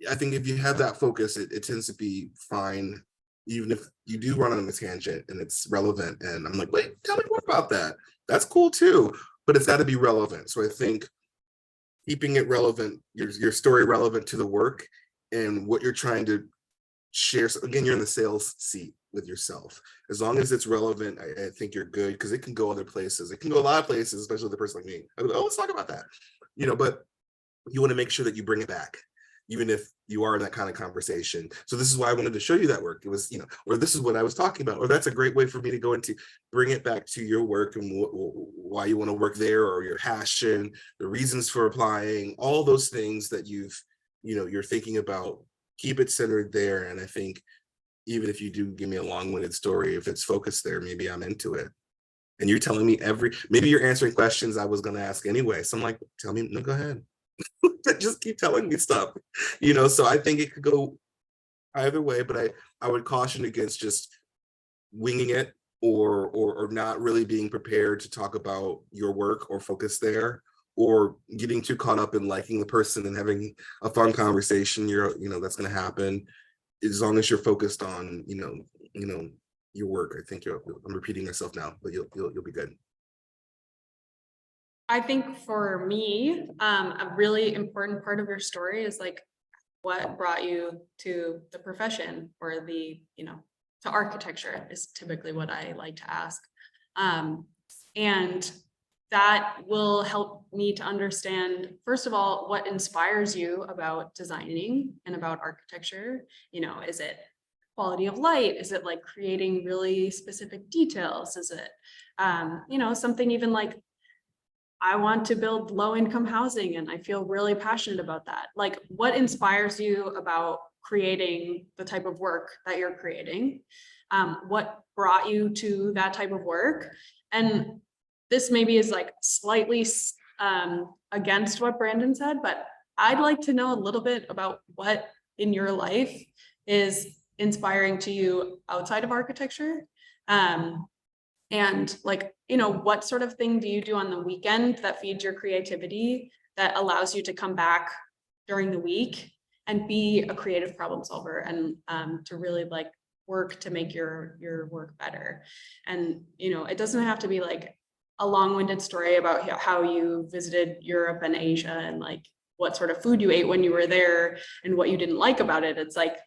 I think if you have that focus, it tends to be fine, even if you do run on a tangent and it's relevant. And I'm like, wait, tell me more about that. That's cool too, but it's got to be relevant. So I think keeping it relevant, your story relevant to the work and what you're trying to share. So again, you're in the sales seat with yourself. As long as it's relevant, I think you're good, because it can go other places. It can go a lot of places, especially with a person like me. I go, oh, let's talk about that. You know, but you want to make sure that you bring it back, even if you are in that kind of conversation. So this is why I wanted to show you that work. It was, you know, or this is what I was talking about, or that's a great way for me to go into, bring it back to your work and why you want to work there, or your passion, the reasons for applying, all those things that you're thinking about. Keep it centered there. And I think even if you do give me a long-winded story, if it's focused there, maybe I'm into it. And you're telling me maybe you're answering questions I was going to ask anyway. So I'm like, tell me, no, go ahead. Just keep telling me stuff, you know. So I think it could go either way, but I would caution against just winging it, or not really being prepared to talk about your work or focus there, or getting too caught up in liking the person and having a fun conversation. That's going to happen as long as you're focused on your work. I think I'm repeating myself now, but you'll be good. I think for me, a really important part of your story is like what brought you to the profession, or to architecture is typically what I like to ask. And that will help me to understand, first of all, what inspires you about designing and about architecture. Is it quality of light? Is it like creating really specific details? Is it, something even like, I want to build low-income housing and I feel really passionate about that. Like, what inspires you about creating the type of work that you're creating? What brought you to that type of work? And this maybe is like slightly against what Brandon said, but I'd like to know a little bit about what in your life is inspiring to you outside of architecture. And like, what sort of thing do you do on the weekend that feeds your creativity, that allows you to come back during the week and be a creative problem solver, and to really like work to make your work better. And, it doesn't have to be like a long-winded story about how you visited Europe and Asia and like what sort of food you ate when you were there and what you didn't like about it. It's like,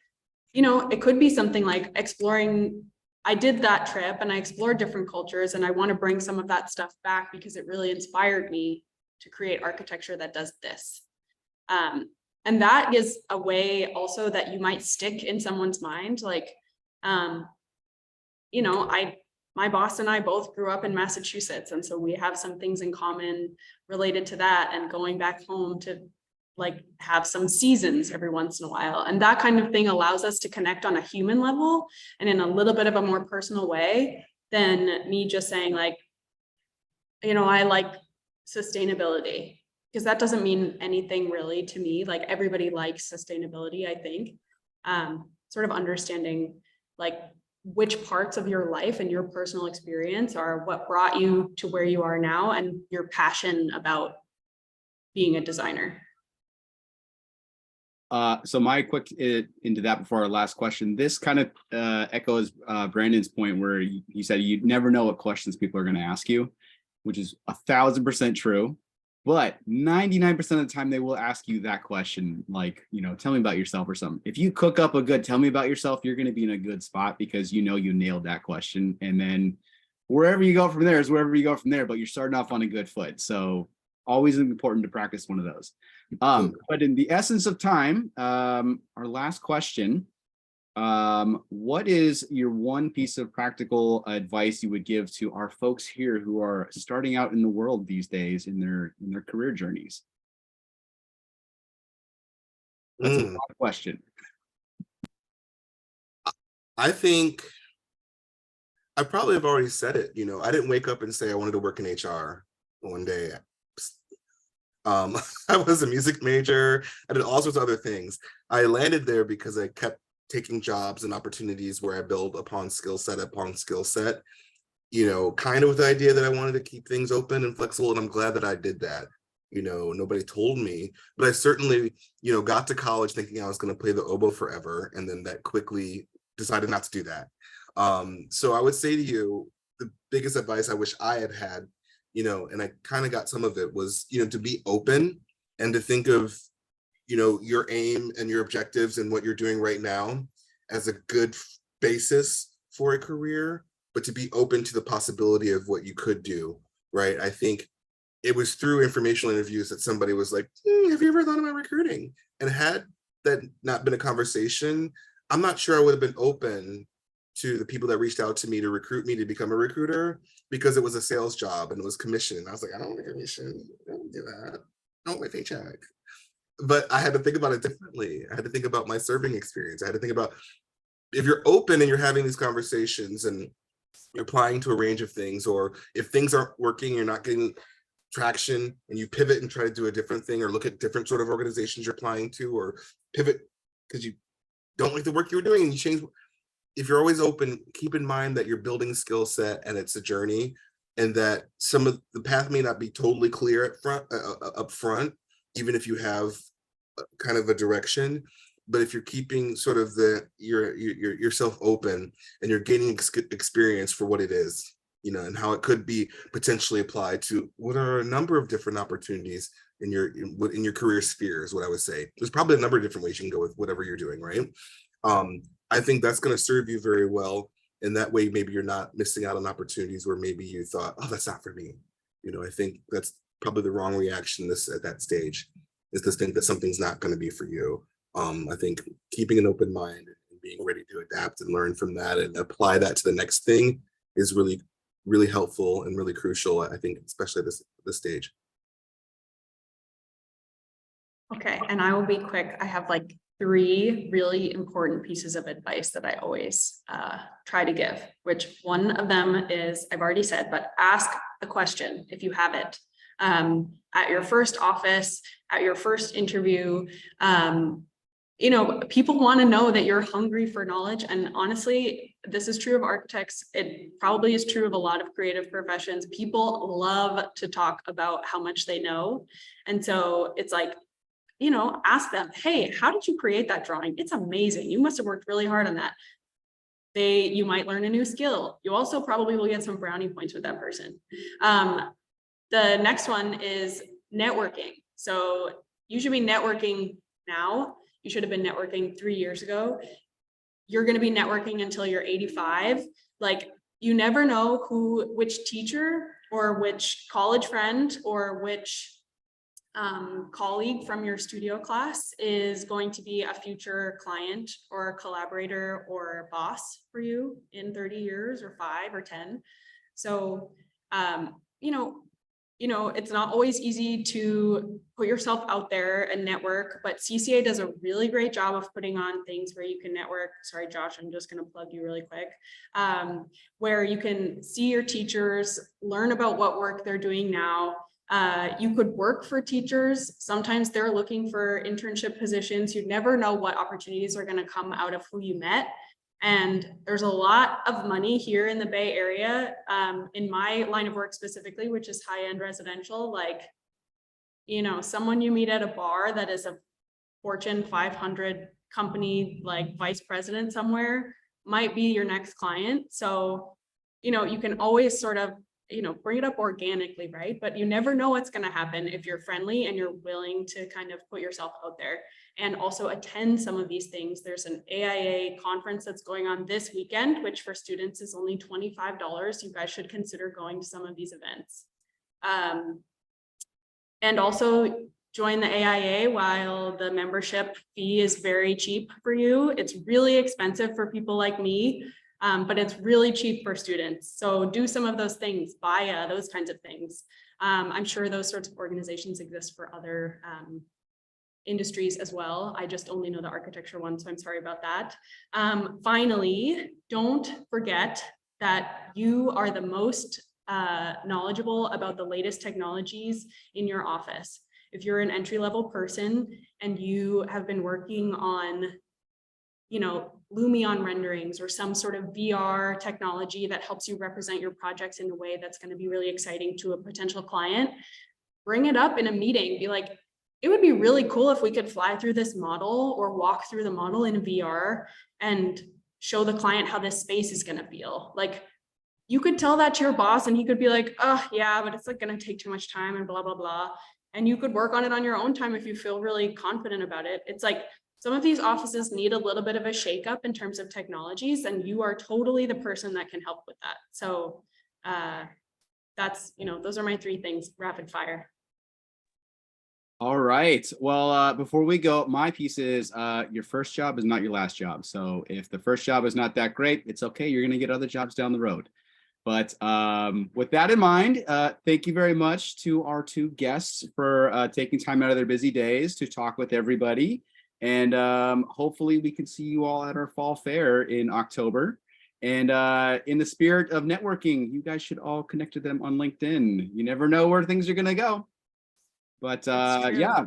it could be something like exploring. I did that trip and I explored different cultures, and I want to bring some of that stuff back because it really inspired me to create architecture that does this. And that is a way also that you might stick in someone's mind. Like, my boss and I both grew up in Massachusetts, and so we have some things in common related to that, and going back home to like have some seasons every once in a while. And that kind of thing allows us to connect on a human level and in a little bit of a more personal way than me just saying like, I like sustainability, because that doesn't mean anything really to me. Like, everybody likes sustainability, I think. Sort of understanding like which parts of your life and your personal experience are what brought you to where you are now, and your passion about being a designer. So my quick into that before our last question, this kind of echoes Brandon's point where he said you never know what questions people are going to ask you, which is 1,000% true. But 99% of the time they will ask you that question, like, you know, tell me about yourself or something. If you cook up a good tell me about yourself, you're going to be in a good spot because you know you nailed that question. And then wherever you go from there is wherever you go from there, but you're starting off on a good foot. So always important to practice one of those. But in the essence of time, our last question, what is your one piece of practical advice you would give to our folks here who are starting out in the world these days in their career journeys? That's a broad question. I think I probably have already said it. You know, I didn't wake up and say I wanted to work in HR one day. I was a music major. I did all sorts of other things. I landed there because I kept taking jobs and opportunities where I build upon skill set, you know, kind of with the idea that I wanted to keep things open and flexible. And I'm glad that I did that. You know, nobody told me, but I certainly, you know, got to college thinking I was going to play the oboe forever. And then that quickly decided not to do that. So I would say to you, the biggest advice I wish I had had, you know, and I kind of got some of it, was, you know, to be open and to think of, you know, your aim and your objectives and what you're doing right now as a good basis for a career, but to be open to the possibility of what you could do, right? I think it was through informational interviews that somebody was like, have you ever thought about recruiting? And had that not been a conversation, I'm not sure I would have been open to the people that reached out to me to recruit me to become a recruiter, because it was a sales job and it was commission. I was like, I don't want commission, I don't do that, I don't want my paycheck. But I had to think about it differently. I had to think about my serving experience. I had to think about, if you're open and you're having these conversations and you're applying to a range of things, or if things aren't working, you're not getting traction, and you pivot and try to do a different thing, or look at different sort of organizations you're applying to, or pivot because you don't like the work you were doing and you change. If you're always open, keep in mind that you're building skill set and it's a journey, and that some of the path may not be totally clear up front, even if you have kind of a direction. But if you're keeping sort of yourself open and you're gaining experience for what it is, you know, and how it could be potentially applied to what are a number of different opportunities in your career sphere, is what I would say. There's probably a number of different ways you can go with whatever you're doing, right? I think that's going to serve you very well. And that way, maybe you're not missing out on opportunities where maybe you thought, oh, that's not for me. You know, I think that's probably the wrong reaction at that stage, is to think that something's not going to be for you. I think keeping an open mind and being ready to adapt and learn from that and apply that to the next thing is really, really helpful and really crucial, I think, especially at this stage. Okay, and I will be quick. I have like 3 really important pieces of advice that I always try to give, which one of them is, I've already said, but ask the question if you have it. At your first office, at your first interview, you know, people want to know that you're hungry for knowledge. And honestly, this is true of architects. It probably is true of a lot of creative professions. People love to talk about how much they know. And so it's like, you know, ask them, hey, how did you create that drawing? It's amazing. You must have worked really hard on that. You might learn a new skill. You also probably will get some brownie points with that person. The next one is networking. So you should be networking now. You should have been networking 3 years ago. You're going to be networking until you're 85. Like, you never know which teacher or which college friend or which colleague from your studio class is going to be a future client or collaborator or boss for you in 30 years or 5 or 10. So, you know, it's not always easy to put yourself out there and network, but CCA does a really great job of putting on things where you can network. Sorry, Josh, I'm just going to plug you really quick. Where you can see your teachers, learn about what work they're doing now. You could work for teachers. Sometimes they're looking for internship positions. You never know what opportunities are going to come out of who you met. And there's a lot of money here in the Bay Area, in my line of work specifically, which is high-end residential. Like, you know, someone you meet at a bar that is a Fortune 500 company, like vice president somewhere, might be your next client. So, you know, you can always sort of bring it up organically, right? But you never know what's going to happen if you're friendly and you're willing to kind of put yourself out there and also attend some of these things. There's an AIA conference that's going on this weekend, which for students is only $25. You guys should consider going to some of these events. And also join the AIA while the membership fee is very cheap for you. It's really expensive for people like me. But it's really cheap for students. So do some of those things, BIA, those kinds of things. I'm sure those sorts of organizations exist for other industries as well. I just only know the architecture one, so I'm sorry about that. Finally, don't forget that you are the most knowledgeable about the latest technologies in your office. If you're an entry-level person and you have been working on Lumion renderings or some sort of VR technology that helps you represent your projects in a way that's going to be really exciting to a potential client, bring it up in a meeting. Be like, it would be really cool if we could fly through this model or walk through the model in VR and show the client how this space is going to feel. Like, you could tell that to your boss and he could be like, oh yeah, but it's like going to take too much time and blah, blah, blah. And you could work on it on your own time if you feel really confident about it. It's like, some of these offices need a little bit of a shakeup in terms of technologies, and you are totally the person that can help with that. So that's, those are my 3 things, rapid fire. All right. Well, before we go, my piece is your first job is not your last job. So if the first job is not that great, it's okay. You're going to get other jobs down the road. But with that in mind, thank you very much to our 2 guests for taking time out of their busy days to talk with everybody. And hopefully we can see you all at our fall fair in October. And in the spirit of networking, you guys should all connect to them on LinkedIn. You never know where things are going to go. But yeah,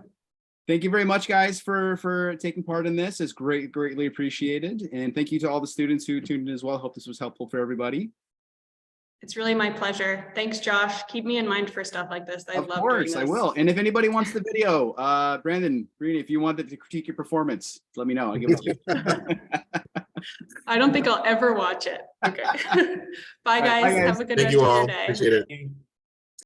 thank you very much, guys, for taking part in this. It's greatly appreciated. And thank you to all the students who tuned in as well. Hope this was helpful for everybody. It's really my pleasure. Thanks, Josh. Keep me in mind for stuff like this. I love doing this. Of course, I will. And if anybody wants the video, Brandon, Bryany, if you wanted to critique your performance, let me know. I'll give it to you. I don't think I'll ever watch it. Okay. Bye, guys. Bye, guys. Have a good Thank rest you of all. your day. Appreciate it.